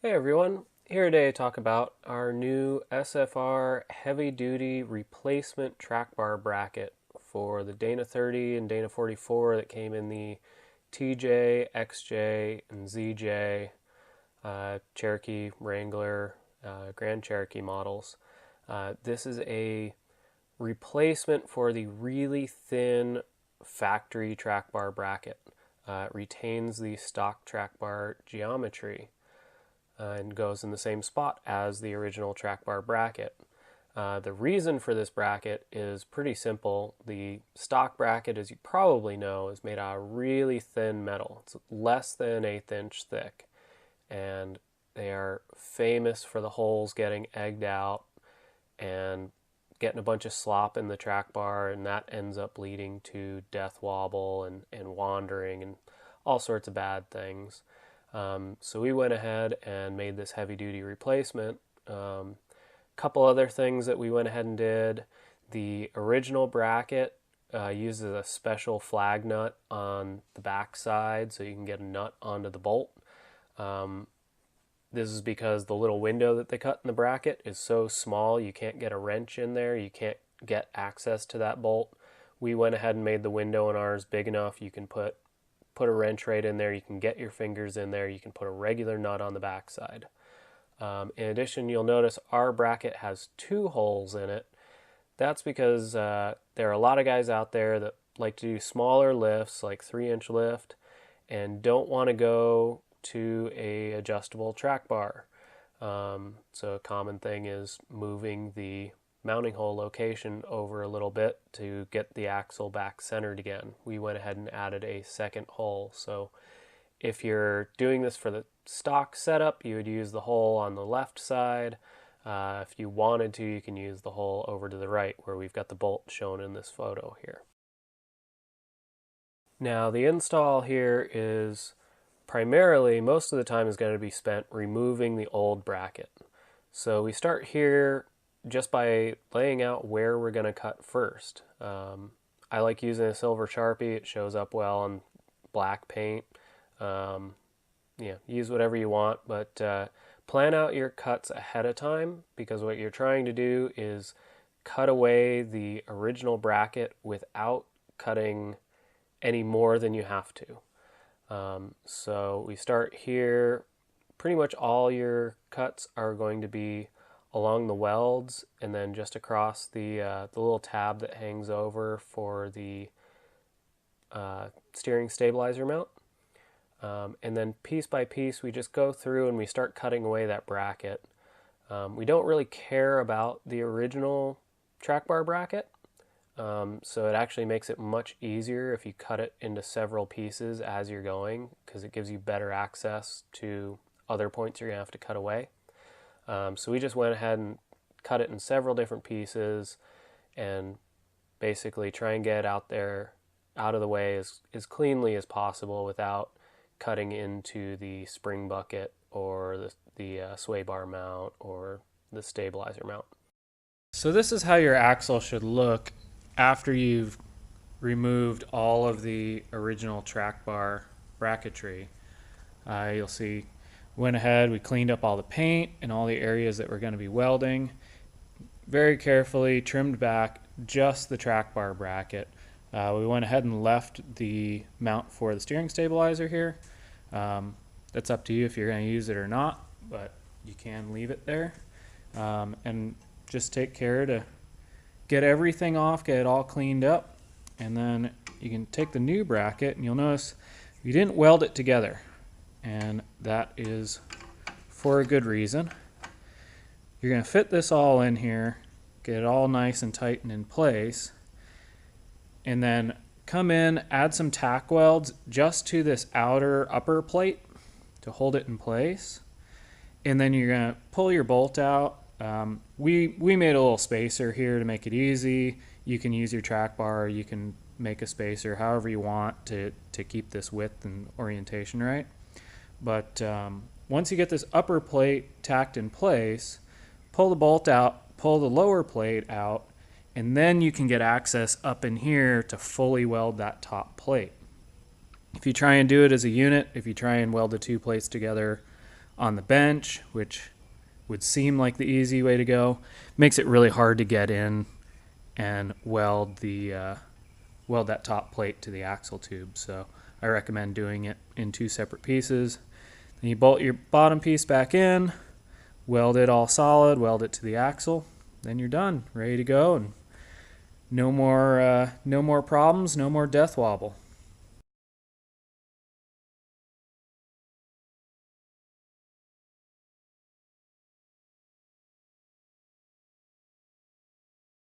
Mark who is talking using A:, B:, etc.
A: Hey everyone, here today to talk about our new SFR heavy duty replacement track bar bracket for the Dana 30 and Dana 44 that came in the TJ, XJ, and ZJ Cherokee, Wrangler, Grand Cherokee models. This is a replacement for the really thin factory track bar bracket. It retains the stock track bar geometry and goes in the same spot as the original track bar bracket. The reason for this bracket is pretty simple. The stock bracket, as you probably know, is made out of really thin metal. It's less than an eighth inch thick, and they are famous for the holes getting egged out and getting a bunch of slop in the track bar, and that ends up leading to death wobble and wandering and all sorts of bad things. So we went ahead and made this heavy duty replacement. Couple other things that we went ahead and did. The original bracket uses a special flag nut on the back side so you can get a nut onto the bolt. This is because the little window that they cut in the bracket is so small you can't get a wrench in there. You can't get access to that bolt. We went ahead and made the window in ours big enough you can put a wrench right in there. You can get your fingers in there. You can put a regular nut on the backside. In addition, you'll notice our bracket has two holes in it. That's because there are a lot of guys out there that like to do smaller lifts, like 3-inch lift, and don't want to go to a adjustable track bar. So a common thing is moving the mounting hole location over a little bit to get the axle back centered again. We went ahead and added a second hole. So if you're doing this for the stock setup, you would use the hole on the left side. If you wanted to, you can use the hole over to the right where we've got the bolt shown in this photo here. Now the install here is primarily, most of the time is going to be spent removing the old bracket. So we start here just by laying out where we're going to cut first. I like using a silver Sharpie. It shows up well on black paint. Use whatever you want, but plan out your cuts ahead of time, because what you're trying to do is cut away the original bracket without cutting any more than you have to. So we start here. Pretty much all your cuts are going to be along the welds and then just across the little tab that hangs over for the steering stabilizer mount. And then piece by piece we just go through and we start cutting away that bracket. We don't really care about the original track bar bracket, so it actually makes it much easier if you cut it into several pieces as you're going, because it gives you better access to other points you're going to have to cut away. So we just went ahead and cut it in several different pieces and basically try and get it out of the way as cleanly as possible without cutting into the spring bucket or the sway bar mount or the stabilizer mount. So this is how your axle should look after you've removed all of the original track bar bracketry. You'll see, went ahead, we cleaned up all the paint and all the areas that we're going to be welding. Very carefully trimmed back just the track bar bracket. We went ahead and left the mount for the steering stabilizer here. That's up to you if you're going to use it or not, but you can leave it there. And just take care to get everything off, get it all cleaned up, and then you can take the new bracket and you'll notice you didn't weld it together, and that is for a good reason. You're going to fit this all in here, get it all nice and tight and in place, and then come in, add some tack welds just to this outer upper plate to hold it in place, and then you're going to pull your bolt out. We made a little spacer here to make it easy. You can use your track bar, you can make a spacer however you want to keep this width and orientation right. But once you get this upper plate tacked in place, pull the bolt out, pull the lower plate out, and then you can get access up in here to fully weld that top plate. If you try and do it as a unit, if you try and weld the two plates together
B: on the bench, which would seem like the easy way to go. Makes it really hard to get in and weld that top plate to the axle tube. So I recommend doing it in 2 separate pieces. Then you bolt your bottom piece back in, weld it all solid, weld it to the axle, then you're done, ready to go, and no more problems, no more death wobble.